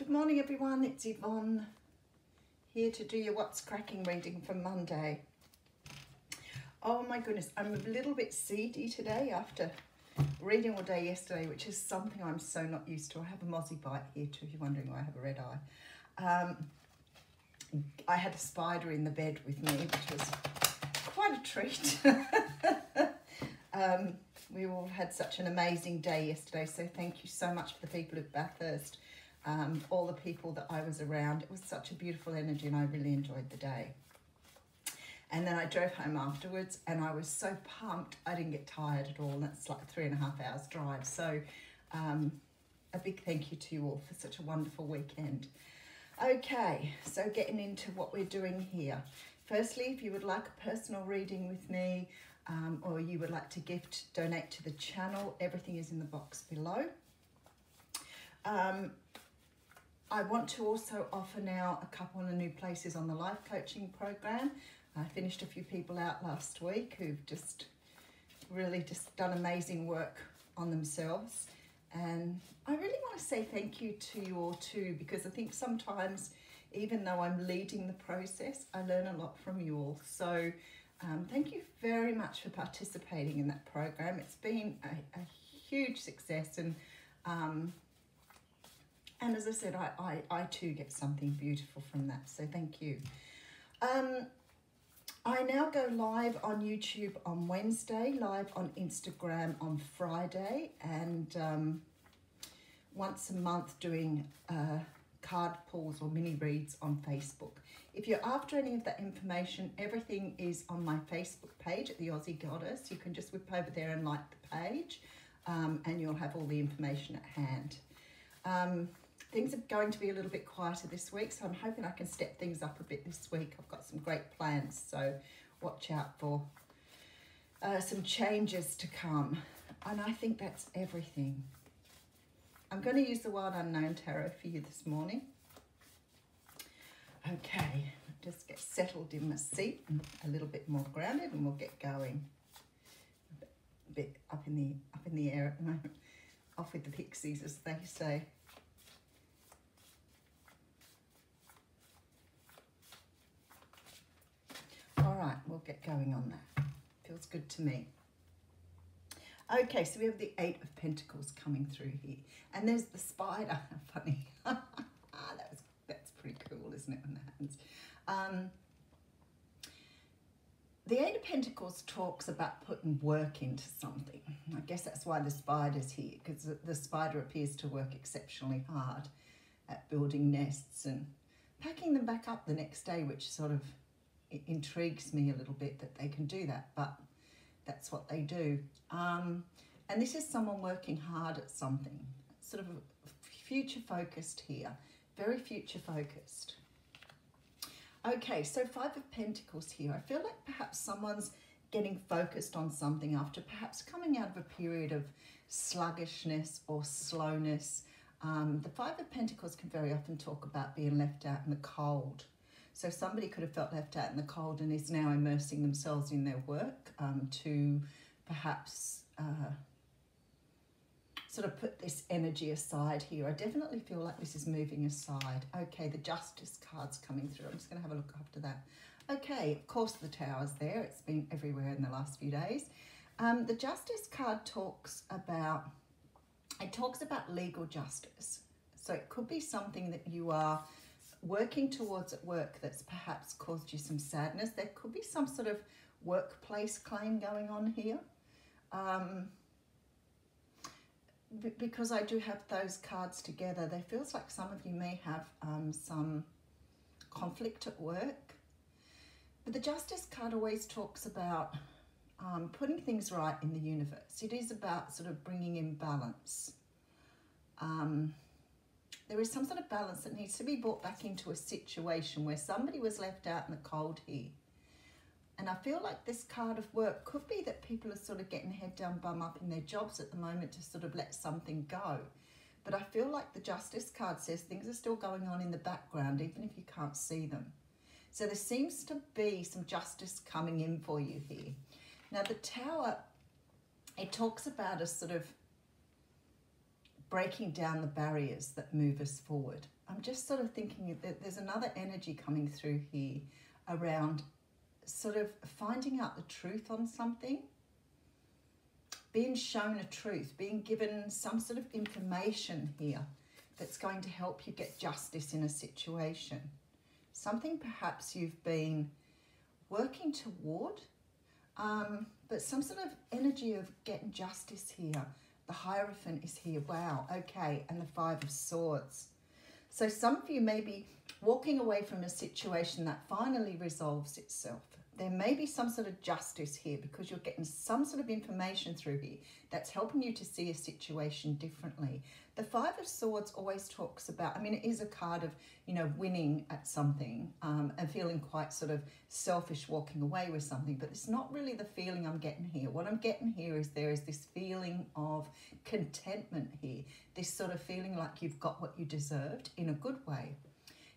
Good morning everyone, it's Yvonne here to do your What's Cracking reading for Monday. Oh my goodness, I'm a little bit seedy today after reading all day yesterday, which is something I'm so not used to. I have a mozzie bite here too, if you're wondering why I have a red eye. I had a spider in the bed with me, which was quite a treat. We all had such an amazing day yesterday, so thank you so much for the people of Bathurst. All the people that I was around. It was such a beautiful energy and I really enjoyed the day. And then I drove home afterwards and I was so pumped I didn't get tired at all. And that's like 3.5 hours drive. So a big thank you to you all for such a wonderful weekend. Okay, so getting into what we're doing here. Firstly, if you would like a personal reading with me or you would like to donate to the channel, everything is in the box below. I want to also offer now a couple of new places on the life coaching program. I finished a few people out last week who've just really done amazing work on themselves. And I really want to say thank you to you all too, because I think sometimes, even though I'm leading the process, I learn a lot from you all. So thank you very much for participating in that program. It's been a huge success, and as I said, I too get something beautiful from that, so thank you. I now go live on YouTube on Wednesday, live on Instagram on Friday, and once a month doing card pulls or mini reads on Facebook. If you're after any of that information, everything is on my Facebook page at the Aussie Goddess. You can just whip over there and like the page, and you'll have all the information at hand. Things are going to be a little bit quieter this week, so I'm hoping I can step things up a bit this week. I've got some great plans, so watch out for some changes to come. And I think that's everything. I'm going to use the Wild Unknown Tarot for you this morning. Okay, just get settled in my seat and a little bit more grounded, and we'll get going. A bit up in the air at the moment. Off with the pixies, as they say. All right, we'll get going on that. Feels good to me. Okay, so we have the 8 of Pentacles coming through here. And there's the spider. Funny. That's pretty cool, isn't it, when that happens? The 8 of Pentacles talks about putting work into something. I guess that's why the spider's here, because the spider appears to work exceptionally hard at building nests and packing them back up the next day, which sort of it intrigues me a little bit that they can do that, but that's what they do. And this is someone working hard at something, sort of future focused here, very future focused. Okay, so 5 of Pentacles here. I feel like perhaps someone's getting focused on something after perhaps coming out of a period of sluggishness or slowness. The 5 of Pentacles can very often talk about being left out in the cold. So somebody could have felt left out in the cold and is now immersing themselves in their work to perhaps sort of put this energy aside here. I definitely feel like this is moving aside. Okay, the Justice card's coming through. I'm just going to have a look after that. Okay, of course the Tower's there. It's been everywhere in the last few days. The Justice card talks about legal justice. So it could be something that you are working towards at work that's perhaps caused you some sadness. There could be some sort of workplace claim going on here. Because I do have those cards together, there feels like some of you may have some conflict at work. But the Justice card always talks about putting things right in the universe. It is about sort of bringing in balance. There is some sort of balance that needs to be brought back into a situation where somebody was left out in the cold here. And I feel like this card of work could be that people are sort of getting head down, bum up in their jobs at the moment to sort of let something go. But I feel like the Justice card says things are still going on in the background, even if you can't see them. So there seems to be some justice coming in for you here. Now the Tower, it talks about a sort of breaking down the barriers that move us forward. I'm just sort of thinking that there's another energy coming through here around sort of finding out the truth on something, being shown a truth, being given some sort of information here that's going to help you get justice in a situation. Something perhaps you've been working toward, but some sort of energy of getting justice here. The Hierophant is here. Wow, okay, and the Five of Swords. So some of you may be walking away from a situation that finally resolves itself. There may be some sort of justice here because you're getting some sort of information through here that's helping you to see a situation differently. The Five of Swords always talks about, I mean, it is a card of, you know, winning at something and feeling quite sort of selfish walking away with something, but it's not really the feeling I'm getting here. What I'm getting here is there is this feeling of contentment here, this sort of feeling like you've got what you deserved in a good way.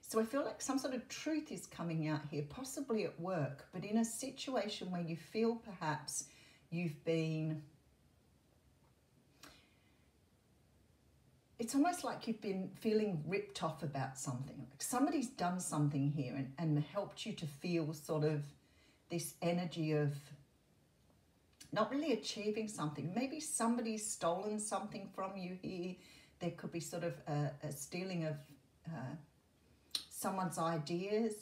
So I feel like some sort of truth is coming out here, possibly at work, but in a situation where you feel perhaps you've been, it's almost like you've been feeling ripped off about something. Like somebody's done something here and helped you to feel sort of this energy of not really achieving something. Maybe somebody's stolen something from you here. There could be sort of a stealing of someone's ideas.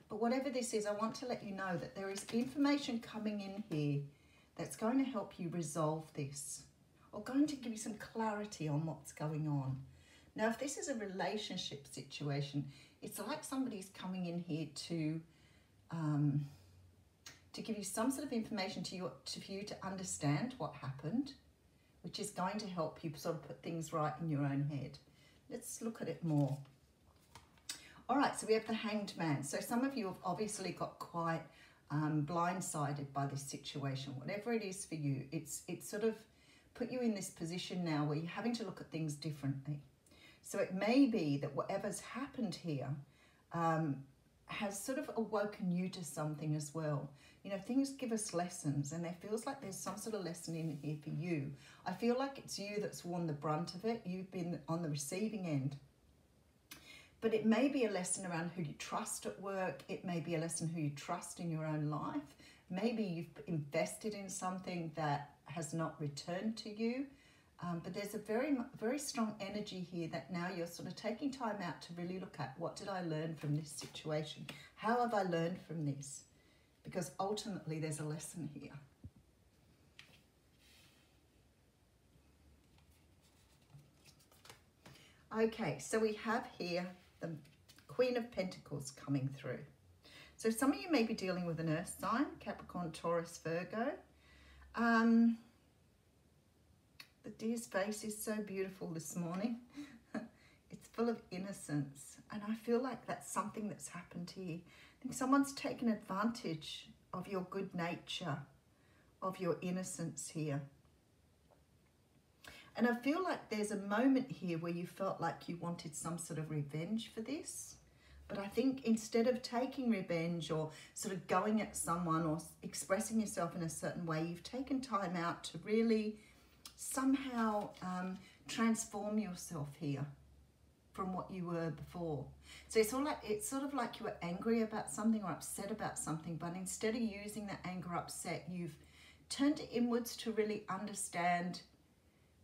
But whatever this is, I want to let you know that there is information coming in here that's going to help you resolve this, or going to give you some clarity on what's going on. Now, if this is a relationship situation, it's like somebody's coming in here to give you some sort of information for you to understand what happened, which is going to help you sort of put things right in your own head. Let's look at it more. All right, so we have the Hanged Man. So some of you have obviously got quite blindsided by this situation. Whatever it is for you, it's sort of put you in this position now where you're having to look at things differently. So it may be that whatever's happened here has sort of awoken you to something as well. You know, things give us lessons, and there feels like there's some sort of lesson in here for you. I feel like it's you that's worn the brunt of it. You've been on the receiving end. But it may be a lesson around who you trust at work. It may be a lesson who you trust in your own life. Maybe you've invested in something that has not returned to you. But there's a very strong energy here that now you're sort of taking time out to really look at, what did I learn from this situation? How have I learned from this? Because ultimately there's a lesson here. Okay, so we have here the Queen of Pentacles coming through. So some of you may be dealing with an earth sign, Capricorn, Taurus, Virgo. The deer's face is so beautiful this morning. It's full of innocence. And I feel like that's something that's happened here. I think someone's taken advantage of your good nature, of your innocence here. And I feel like there's a moment here where you felt like you wanted some sort of revenge for this. But I think instead of taking revenge or sort of going at someone or expressing yourself in a certain way, you've taken time out to really somehow transform yourself here from what you were before. So it's sort of like you were angry about something or upset about something, but instead of using that anger, upset, you've turned it inwards to really understand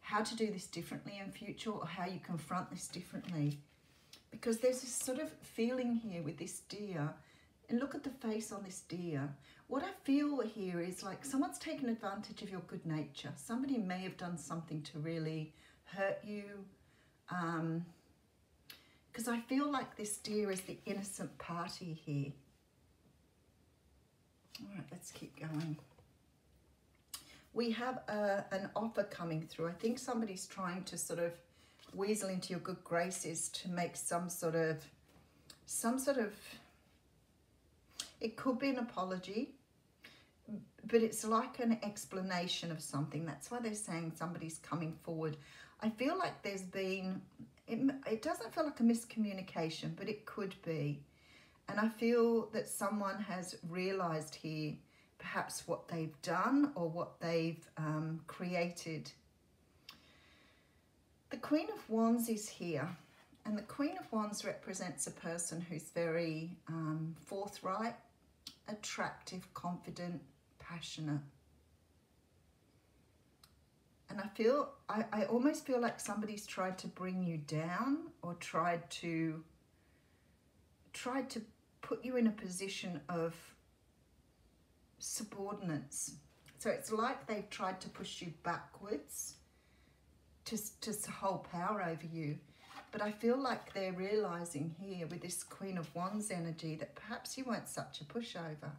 how to do this differently in future, or how you confront this differently. Because there's this sort of feeling here with this deer, and look at the face on this deer. What I feel here is like someone's taken advantage of your good nature. Somebody may have done something to really hurt you. Because I feel like this deer is the innocent party here. All right, let's keep going. We have an offer coming through. I think somebody's trying to sort of weasel into your good graces to make some sort of, it could be an apology, but it's like an explanation of something. That's why they're saying somebody's coming forward. I feel like there's been, it doesn't feel like a miscommunication, but it could be. And I feel that someone has realized here perhaps what they've done or what they've created. The Queen of Wands is here. And the Queen of Wands represents a person who's very forthright, attractive, confident, passionate. And I almost feel like somebody's tried to bring you down or tried to put you in a position of subordinates. So it's like they've tried to push you backwards to hold power over you. But I feel like they're realizing here with this Queen of Wands energy that perhaps you weren't such a pushover.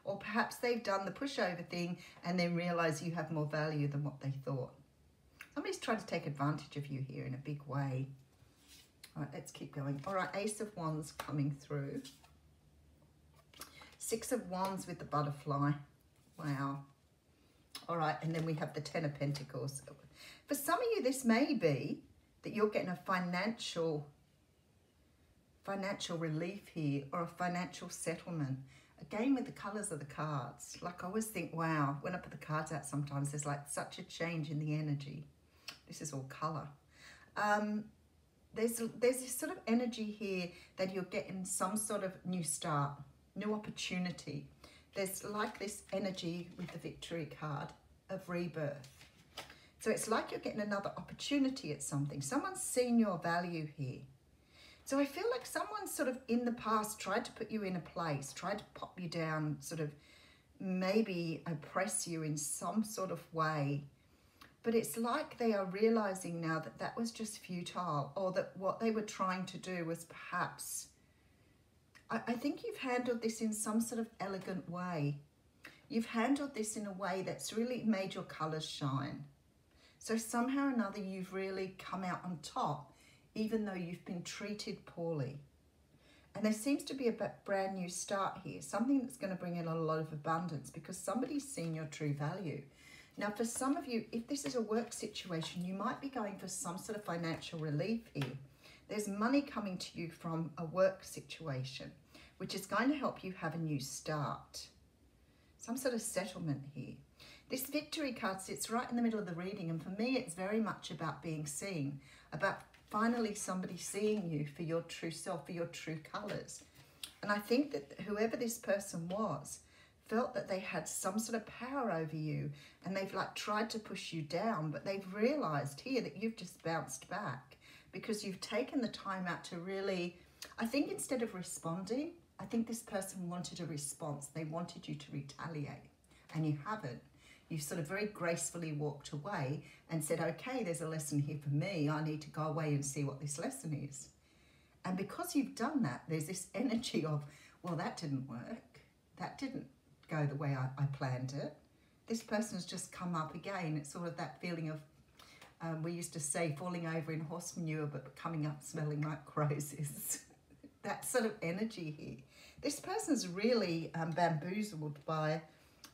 Or perhaps they've done the pushover thing and then realize you have more value than what they thought. Somebody's trying to take advantage of you here in a big way. All right, let's keep going. All right, Ace of Wands coming through. Six of Wands with the butterfly. Wow. All right, and then we have the Ten of Pentacles. For some of you, this may be that you're getting a financial relief here or a financial settlement. Again, with the colours of the cards. Like I always think, wow, when I put the cards out sometimes, there's like such a change in the energy. This is all colour. There's this sort of energy here that you're getting some sort of new start, new opportunity. There's like this energy with the Victory card of rebirth. So it's like you're getting another opportunity at something. Someone's seen your value here. So I feel like someone sort of in the past tried to put you in a place, tried to pop you down, sort of maybe oppress you in some sort of way. But it's like they are realizing now that that was just futile, or that what they were trying to do was perhaps, I think you've handled this in some sort of elegant way. You've handled this in a way that's really made your colors shine. So somehow or another you've really come out on top, even though you've been treated poorly. And there seems to be a brand new start here, something that's going to bring in a lot of abundance because somebody's seen your true value. Now, for some of you, if this is a work situation, you might be going for some sort of financial relief here. There's money coming to you from a work situation, which is going to help you have a new start. Some sort of settlement here. This Victory card sits right in the middle of the reading, and for me, it's very much about being seen, about finally somebody seeing you for your true self, for your true colours. And I think that whoever this person was felt that they had some sort of power over you, and they've like tried to push you down, but they've realised here that you've just bounced back because you've taken the time out to really, I think instead of responding, I think this person wanted a response. They wanted you to retaliate, and you haven't. You've sort of very gracefully walked away and said, okay, there's a lesson here for me. I need to go away and see what this lesson is. And because you've done that, there's this energy of, well, that didn't work. That didn't go the way I planned it. This person's just come up again. It's sort of that feeling of, we used to say, falling over in horse manure, but coming up smelling like roses. That sort of energy here. This person's really bamboozled by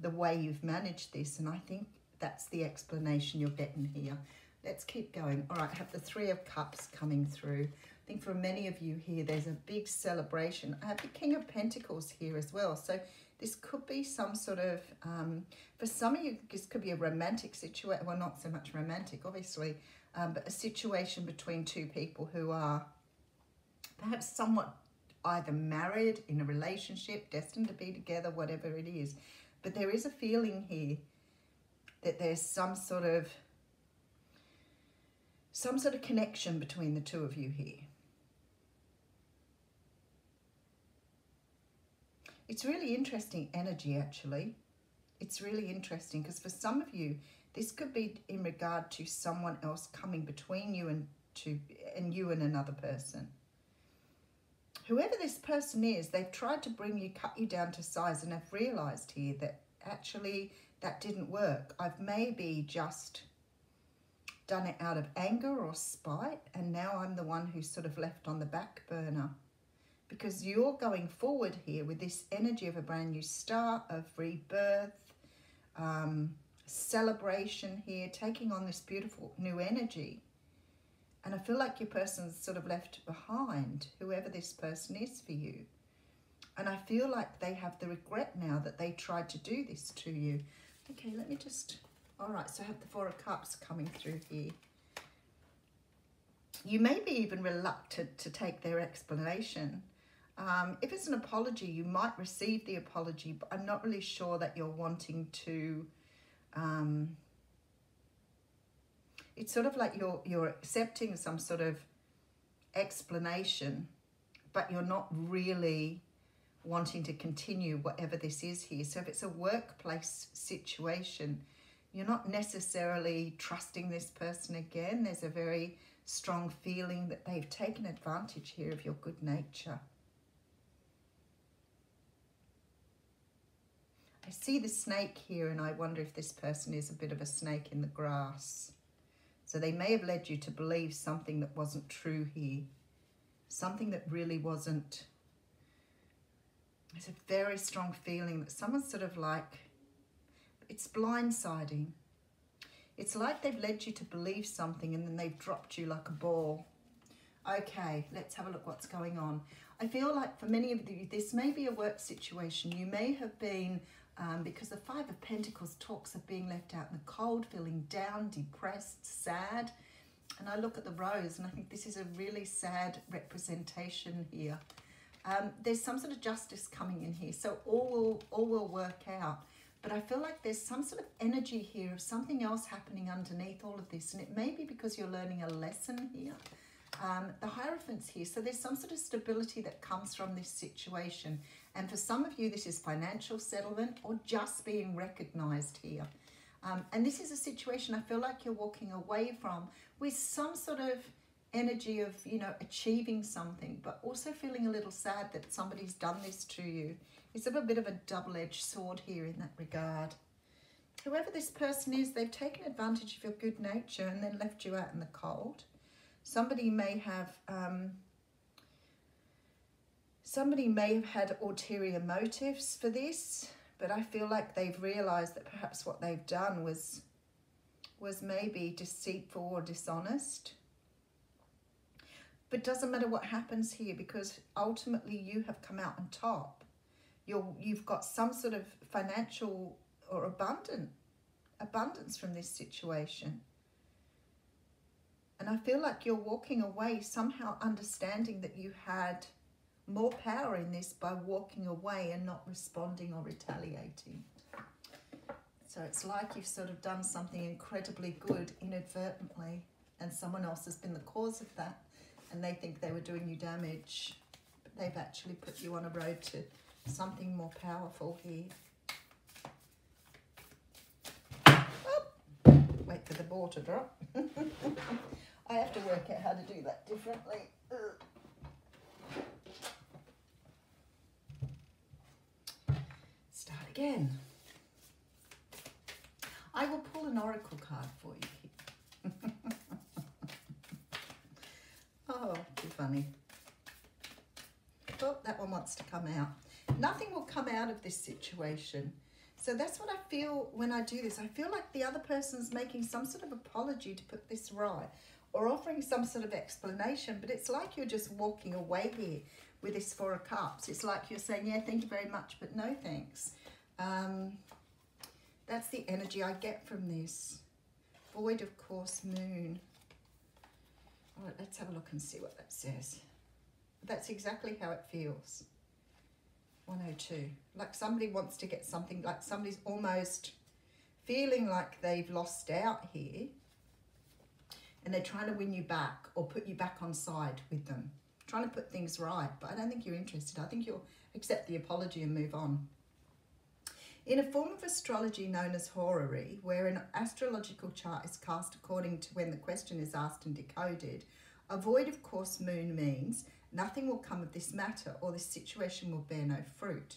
the way you've managed this, and I think that's the explanation you're getting here. Let's keep going. All right, I have the Three of Cups coming through. I think for many of you here, there's a big celebration. I have the King of Pentacles here as well. So this could be some sort of, for some of you, this could be a romantic situation. Well, not so much romantic, obviously, but a situation between two people who are perhaps somewhat either married, in a relationship, destined to be together, whatever it is. But there is a feeling here that there's some sort of connection between the two of you here. It's really interesting energy, actually. It's really interesting because for some of you, this could be in regard to someone else coming between you and you and another person. Whoever this person is, they've tried to cut you down to size, and have realised here that actually that didn't work. I've maybe just done it out of anger or spite, and now I'm the one who's sort of left on the back burner. Because you're going forward here with this energy of a brand new start, of rebirth, celebration here, taking on this beautiful new energy. And I feel like your person's sort of left behind, whoever this person is for you. And I feel like they have the regret now that they tried to do this to you. Okay, let me just, all right, so I have the Four of Cups coming through here. You may be even reluctant to take their explanation. If it's an apology, you might receive the apology, but I'm not really sure that you're wanting to... it's sort of like you're accepting some sort of explanation, but you're not really wanting to continue whatever this is here. So if it's a workplace situation, you're not necessarily trusting this person again. There's a very strong feeling that they've taken advantage here of your good nature. I see the snake here, and I wonder if this person is a bit of a snake in the grass. So they may have led you to believe something that wasn't true here. Something that really wasn't. There's a very strong feeling that someone's sort of like, it's blindsiding. It's like they've led you to believe something and then they've dropped you like a ball. Okay, let's have a look what's going on. I feel like for many of you, this may be a work situation. You may have been, because the Five of Pentacles talks of being left out in the cold, feeling down, depressed, sad. And I look at the rose and I think this is a really sad representation here. There's some sort of justice coming in here, so all will work out. But I feel like there's some sort of energy here of something else happening underneath all of this, and it may be because you're learning a lesson here. The Hierophant's here, so there's some sort of stability that comes from this situation. And for some of you, this is financial settlement or just being recognized here. And this is a situation I feel like you're walking away from with some sort of energy of, you know, achieving something, but also feeling a little sad that somebody's done this to you. It's a bit of a double-edged sword here in that regard. Whoever this person is, they've taken advantage of your good nature and then left you out in the cold. Somebody may have had ulterior motives for this, but I feel like they've realized that perhaps what they've done was maybe deceitful or dishonest. But doesn't matter what happens here, because ultimately you have come out on top. You've got some sort of financial or abundance from this situation. And I feel like you're walking away somehow understanding that you had more power in this by walking away and not responding or retaliating. So it's like you've sort of done something incredibly good inadvertently, and someone else has been the cause of that, and they think they were doing you damage, but they've actually put you on a road to something more powerful here. Oh, wait for the ball to drop. I have to work out how to do that differently. Start again. I will pull an oracle card for you here. Oh, too funny. Oh, that one wants to come out. Nothing will come out of this situation. So that's what I feel when I do this. I feel like the other person's making some sort of apology to put this right, or offering some sort of explanation, but it's like you're just walking away here with this Four of Cups. It's like you're saying, yeah, thank you very much, but no thanks. That's the energy I get from this. Void of course, moon. All right, let's have a look and see what that says. That's exactly how it feels. 102. Like somebody wants to get something, like somebody's almost feeling like they've lost out here, and they're trying to win you back or put you back on side with them, trying to put things right, but I don't think you're interested. I think you'll accept the apology and move on. In a form of astrology known as horary, where an astrological chart is cast according to when the question is asked and decoded, a void of course moon means nothing will come of this matter, or this situation will bear no fruit.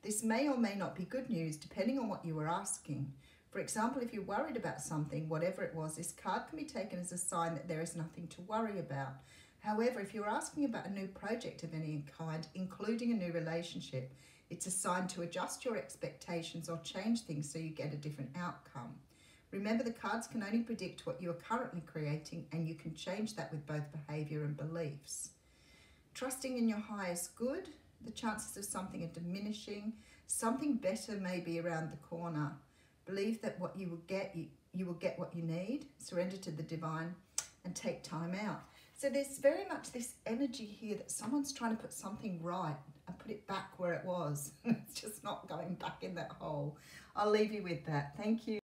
This may or may not be good news depending on what you were asking. For example, if you're worried about something, whatever it was, this card can be taken as a sign that there is nothing to worry about. However, if you're asking about a new project of any kind, including a new relationship, it's a sign to adjust your expectations or change things so you get a different outcome. Remember, the cards can only predict what you are currently creating, and you can change that with both behavior and beliefs. Trusting in your highest good, the chances of something are diminishing. Something better may be around the corner. Believe that what you will get what you need. Surrender to the divine and take time out. So there's very much this energy here that someone's trying to put something right and put it back where it was. It's just not going back in that hole. I'll leave you with that. Thank you.